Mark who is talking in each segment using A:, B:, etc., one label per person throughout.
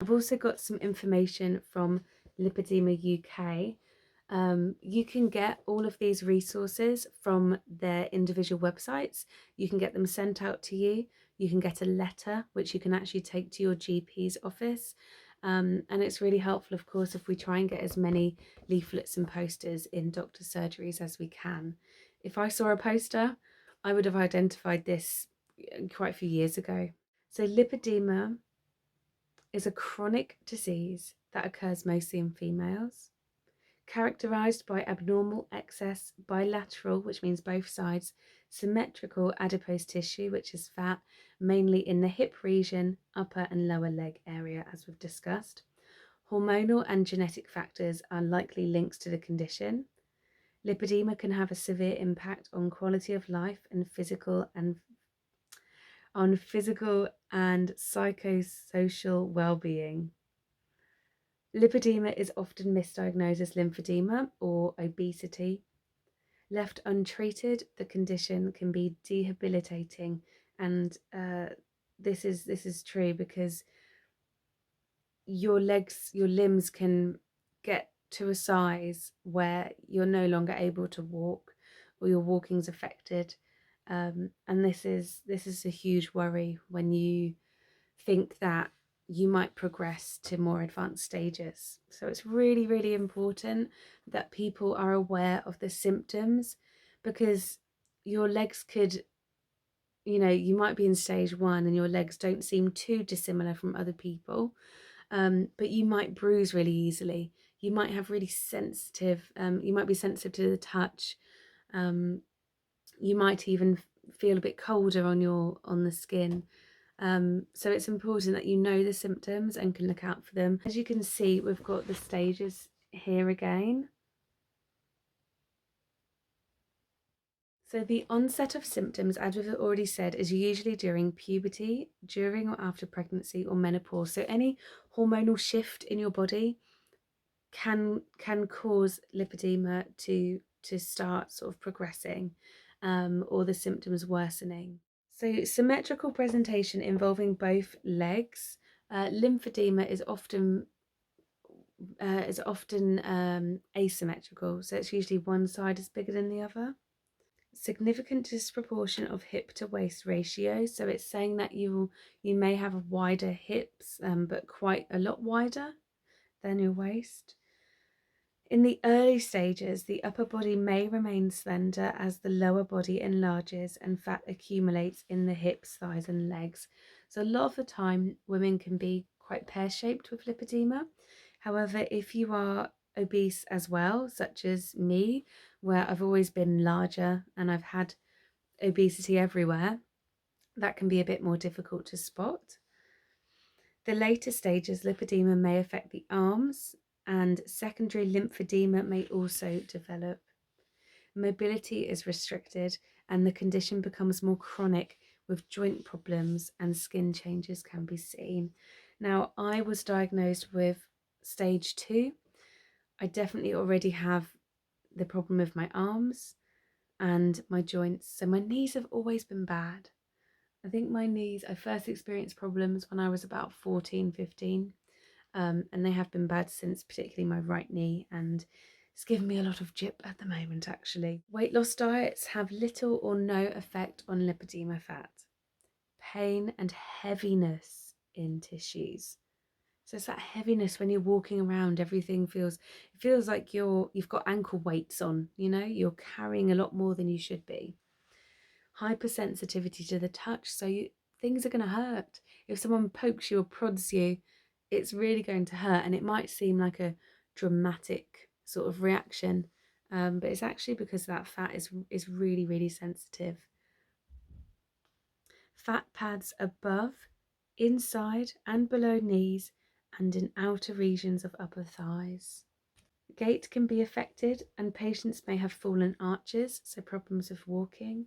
A: I've also got some information from Lipoedema UK. You can get all of these resources from their individual websites. You can get them sent out to you. You can get a letter, which you can actually take to your GP's office. And it's really helpful, of course, if we try and get as many leaflets and posters in doctor surgeries as we can. If I saw a poster, I would have identified this quite a few years ago. So lipedema is a chronic disease that occurs mostly in females, characterized by abnormal excess bilateral, which means both sides, symmetrical adipose tissue, which is fat, mainly in the hip region, upper and lower leg area, as we've discussed. Hormonal and genetic factors are likely links to the condition. Lipedema can have a severe impact on quality of life and physical and psychosocial well-being. Lipedema is often misdiagnosed as lymphedema or obesity. Left untreated, the condition can be debilitating, and this is true because your limbs can get to a size where you're no longer able to walk, or your walking's affected, and this is a huge worry when you think that you might progress to more advanced stages. So it's really, really important that people are aware of the symptoms, because your legs could, you might be in stage 1 and your legs don't seem too dissimilar from other people, but you might bruise really easily. You might have really sensitive, you might be sensitive to the touch. You might even feel a bit colder on the skin. So it's important that you know the symptoms and can look out for them. As you can see, we've got the stages here again. So the onset of symptoms, as we've already said, is usually during puberty, during or after pregnancy or menopause. So any hormonal shift in your body can cause lipedema to start sort of progressing, or the symptoms worsening. So symmetrical presentation involving both legs. Lymphedema is often asymmetrical, so it's usually one side is bigger than the other. Significant disproportion of hip to waist ratio, so it's saying that you may have wider hips, but quite a lot wider than your waist. In the early stages, the upper body may remain slender as the lower body enlarges and fat accumulates in the hips, thighs, and legs. So a lot of the time, women can be quite pear-shaped with lipedema. However, if you are obese as well, such as me, where I've always been larger and I've had obesity everywhere, that can be a bit more difficult to spot. The later stages, lipedema may affect the arms, and secondary lymphedema may also develop. Mobility is restricted and the condition becomes more chronic, with joint problems and skin changes can be seen. Now, I was diagnosed with stage 2. I definitely already have the problem with my arms and my joints. So my knees have always been bad. I think my knees, I first experienced problems when I was about 14, 15. And they have been bad since, particularly my right knee, and it's given me a lot of jip at the moment, actually. Weight loss diets have little or no effect on lipedema fat. Pain and heaviness in tissues. So it's that heaviness when you're walking around, everything feels like you've got ankle weights on, you're carrying a lot more than you should be. Hypersensitivity to the touch, so things are going to hurt. If someone pokes you or prods you, it's really going to hurt, and it might seem like a dramatic sort of reaction, but it's actually because that fat is really, really sensitive. Fat pads above, inside and below knees and in outer regions of upper thighs. Gait can be affected and patients may have fallen arches, so problems with walking.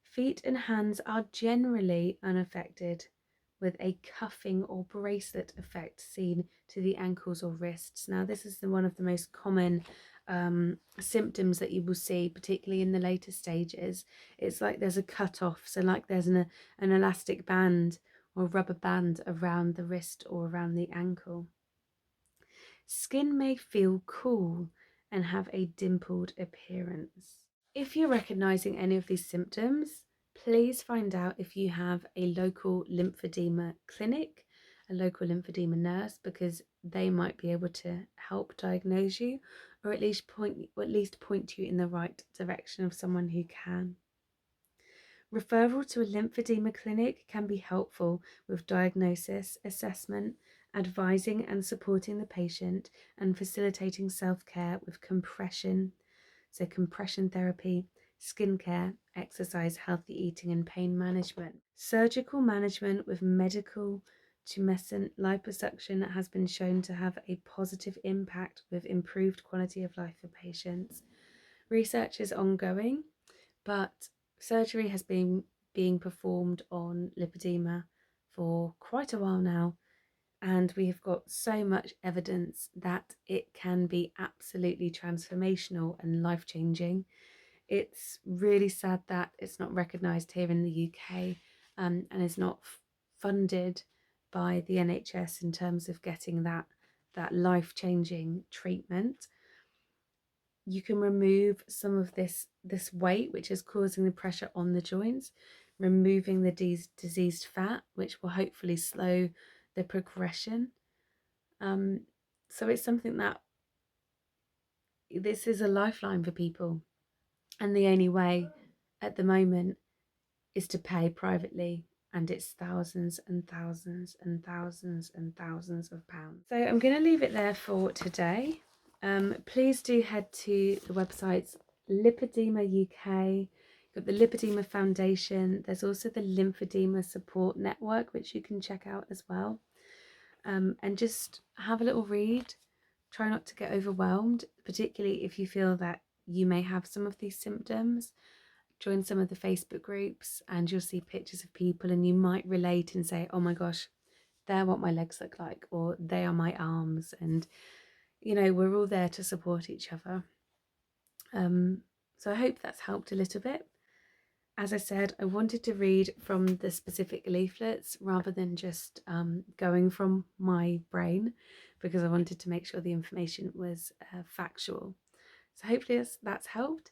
A: Feet and hands are generally unaffected, with a cuffing or bracelet effect seen to the ankles or wrists. Now, this is one of the most common symptoms that you will see, particularly in the later stages. It's like there's a cut off, so like there's an elastic band or rubber band around the wrist or around the ankle. Skin may feel cool and have a dimpled appearance. If you're recognizing any of these symptoms, please find out if you have a local lymphedema clinic, a local lymphedema nurse, because they might be able to help diagnose you, or at least point you in the right direction of someone who can. Referral to a lymphedema clinic can be helpful with diagnosis, assessment, advising and supporting the patient, and facilitating self-care with compression therapy, skincare, exercise, healthy eating, and pain management. Surgical management with medical tumescent liposuction has been shown to have a positive impact with improved quality of life for patients. Research is ongoing, but surgery has been being performed on lipedema for quite a while now, and we have got so much evidence that it can be absolutely transformational and life-changing. It's really sad that it's not recognised here in the UK, and is not funded by the NHS in terms of getting that life-changing treatment. You can remove some of this weight which is causing the pressure on the joints, removing the diseased fat, which will hopefully slow the progression. So it's something that this is a lifeline for people, and the only way at the moment is to pay privately, and it's thousands and thousands and thousands and thousands of pounds. So I'm going to leave it there for today. Please do head to the websites Lipoedema UK, got the Lipoedema Foundation. There's also the Lymphedema Support Network, which you can check out as well. And just have a little read. Try not to get overwhelmed, particularly if you feel that you may have some of these symptoms. Join some of the Facebook groups and you'll see pictures of people, and you might relate and say, oh my gosh, they're what my legs look like, or they are my arms. And we're all there to support each other. So I hope that's helped a little bit. As I said, I wanted to read from the specific leaflets rather than just going from my brain, because I wanted to make sure the information was factual. So hopefully that's helped.